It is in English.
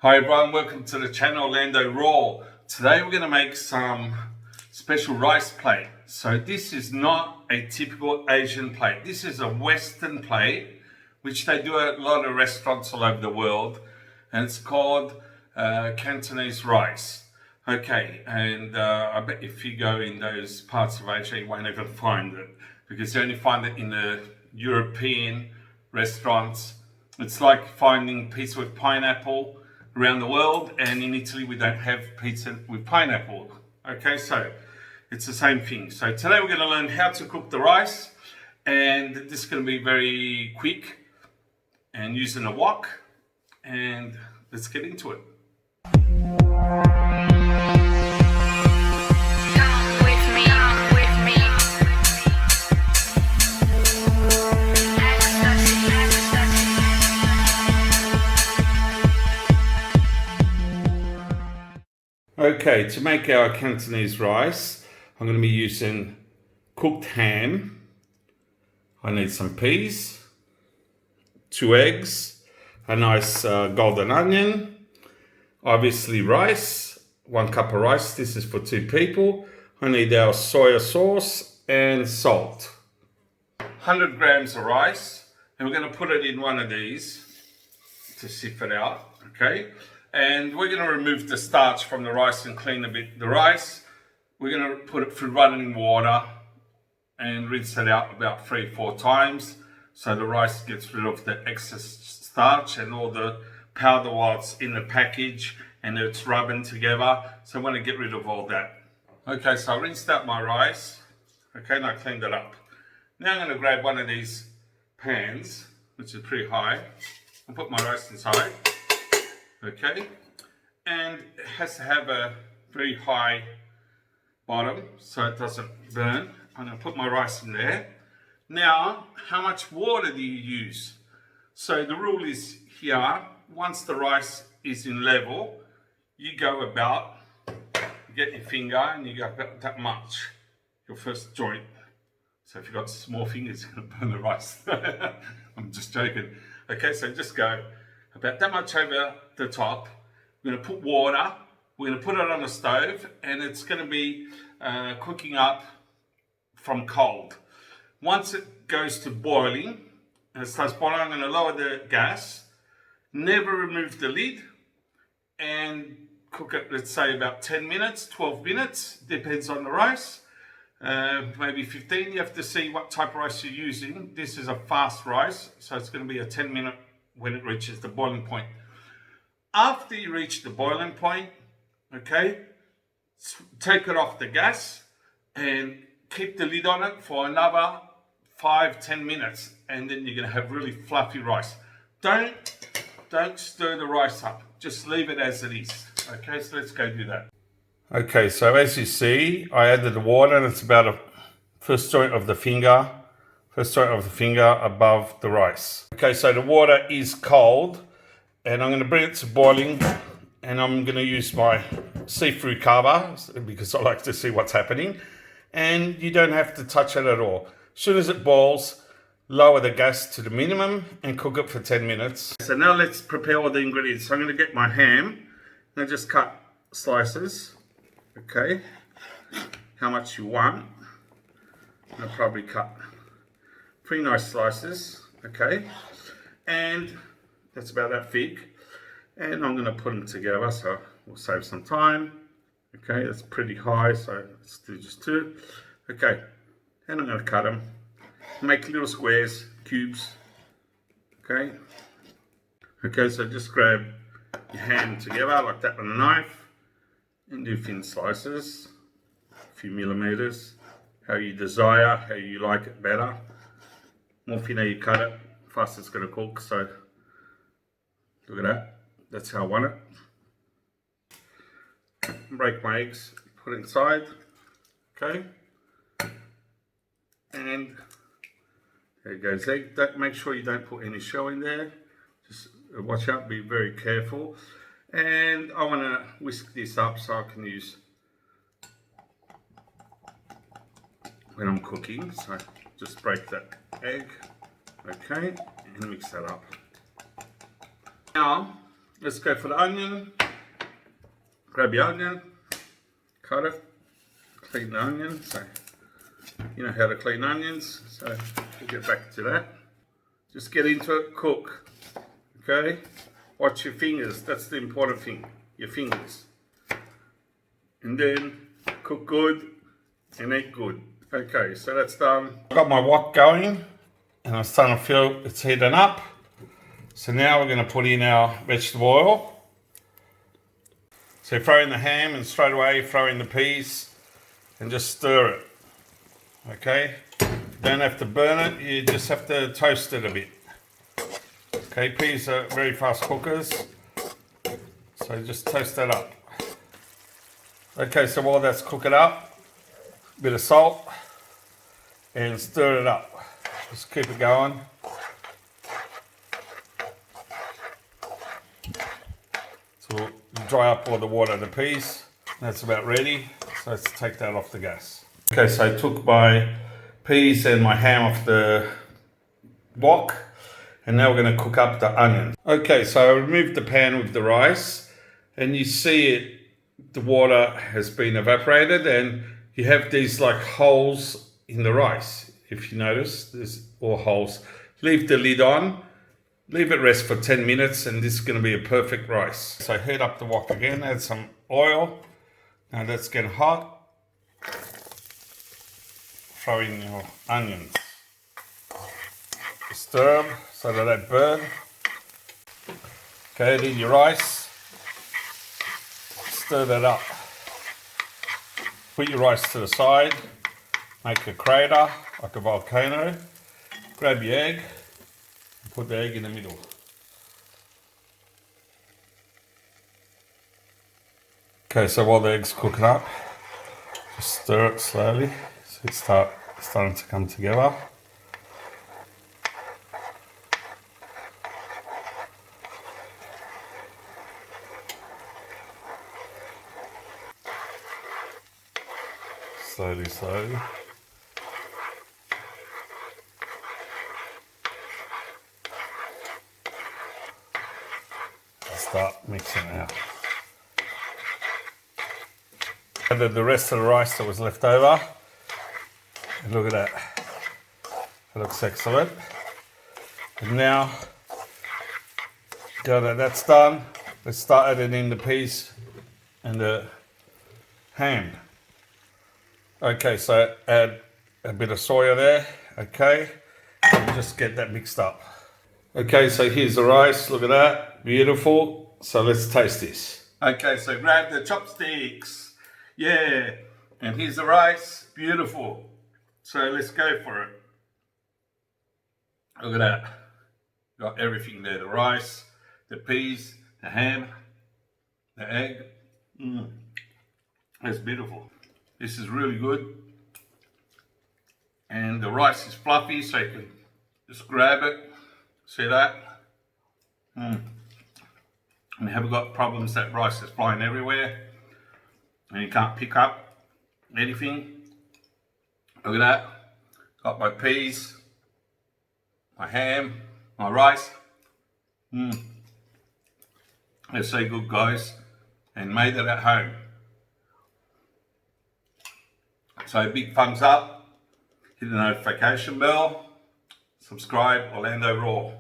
Hi everyone, welcome to the channel Orlando Raw. Today we're going to make some special rice plate. So this is not a typical Asian plate. This is a Western plate, which they do at a lot of restaurants all over the world. And it's called Cantonese rice. Okay, and I bet if you go in those parts of Asia, you won't even find it. Because you only find it in the European restaurants. It's like finding pizza with pineapple around the world, and in Italy we don't have pizza with pineapple. Okay, so it's the same thing. So today we're going to learn how to cook the rice, and this is going to be very quick and using a wok, and let's get into it. Okay, to make our Cantonese rice, I'm going to be using cooked ham. I need some peas, 2 eggs, a nice golden onion, obviously rice, 1 cup of rice. This is for 2 people. I need our soya sauce and salt. 100 grams of rice, and we're going to put it in one of these to sift it out, okay? And we're going to remove the starch from the rice and clean a bit the rice. We're going to put it through running water and rinse it out about 3-4 times so the rice gets rid of the excess starch and all the powder while it's in the package and it's rubbing together. So I want to get rid of all that. Okay, so I rinsed out my rice. Okay, and I cleaned it up. Now I'm going to grab one of these pans, which is pretty high, and put my rice inside. Okay, and it has to have a very high bottom so it doesn't burn. I'm going to put my rice in there. Now, how much water do you use? So the rule is here, once the rice is in level, you go about, you get your finger and you go about that much, your first joint. So if you've got small fingers, you're going to burn the rice. I'm just joking. Okay, so just go about that much over the top. We're going to put water, we're going to put it on the stove, and it's going to be cooking up from cold. Once it goes to boiling, and it starts boiling, I'm going to lower the gas, never remove the lid, and cook it, let's say about 10 minutes, 12 minutes, depends on the rice. Maybe 15, you have to see what type of rice you're using. This is a fast rice, so it's going to be a 10-minute when it reaches the boiling point. After you reach the boiling point, okay, take it off the gas and keep the lid on it for another 5-10 minutes, and then you're going to have really fluffy rice. Don't stir the rice up, just leave it as it is. Okay, so let's go do that. Okay, so as you see, I added the water, and it's about a first joint of the finger above the rice. Okay, so the water is cold, and I'm going to bring it to boiling, and I'm going to use my see-through cover because I like to see what's happening, and you don't have to touch it at all. As soon as it boils, lower the gas to the minimum and cook it for 10 minutes. So now let's prepare all the ingredients. So I'm going to get my ham and I just cut slices. Okay, how much you want. I'll probably cut 3 nice slices, okay, and that's about that thick, and I'm going to put them together so we'll save some time. Okay, that's pretty high, so let's do just 2. Okay, and I'm going to cut them, make little squares, cubes. Okay, so just grab your ham together like that with a knife and do thin slices, a few millimeters, how you desire, how you like it better. More thinner you cut it, faster it's going to cook. So look at that, that's how I want it. Break my eggs, put it inside, okay, and there goes egg. Make sure you don't put any shell in there, just watch out, be very careful. And I want to whisk this up so I can use when I'm cooking. So just break that egg, okay, and mix that up. Now let's go for the onion. Grab your onion, cut it, clean the onion. So you know how to clean onions, so we'll get back to that. Just get into it, cook. Okay? Watch your fingers, that's the important thing, your fingers. And then cook good and eat good. Okay, so that's done. I've got my wok going and I'm starting to feel it's heating up. So now we're going to put in our vegetable oil. So throw in the ham and straight away throw in the peas and just stir it. Okay? Don't have to burn it, you just have to toast it a bit. Okay, peas are very fast cookers, so just toast that up. Okay, so while that's cooking up, a bit of salt and stir it up. Just keep it going. So dry up all the water of the peas. That's about ready, so let's take that off the gas. Okay, so I took my peas and my ham off the wok, and now we're going to cook up the onion. Okay, so I removed the pan with the rice, and you see it, the water has been evaporated, and you have these like holes in the rice. If you notice, there's all holes. Leave the lid on, leave it rest for 10 minutes, and this is going to be a perfect rice. So heat up the wok again, add some oil. Now that's getting hot. Throw in your onions. Stir them so that they burn. Okay, add in your rice. Stir that up. Put your rice to the side. Make a crater, like a volcano. Grab your egg. And put the egg in the middle. Okay, so while the egg's cooking up, just stir it slowly so it's starting to come together. Slowly. Start mixing it out. Added the rest of the rice that was left over. And look at that. That looks excellent. And now, now that that's done, let's start adding in the peas and the ham. Okay, so add a bit of soya there, okay, and just get that mixed up. Okay, so here's the rice, look at that, beautiful. So let's taste this. Okay, so grab the chopsticks, yeah, and here's the rice, beautiful. So let's go for it. Look at that, got everything there, the rice, the peas, the ham, the egg, that's beautiful. This is really good, and the rice is fluffy, so you can just grab it. See that? And you haven't got problems that rice is flying everywhere, and you can't pick up anything. Look at that. Got my peas, my ham, my rice. They're so good, guys, and made it at home. So big thumbs up, hit the notification bell, subscribe, Orlando Raw.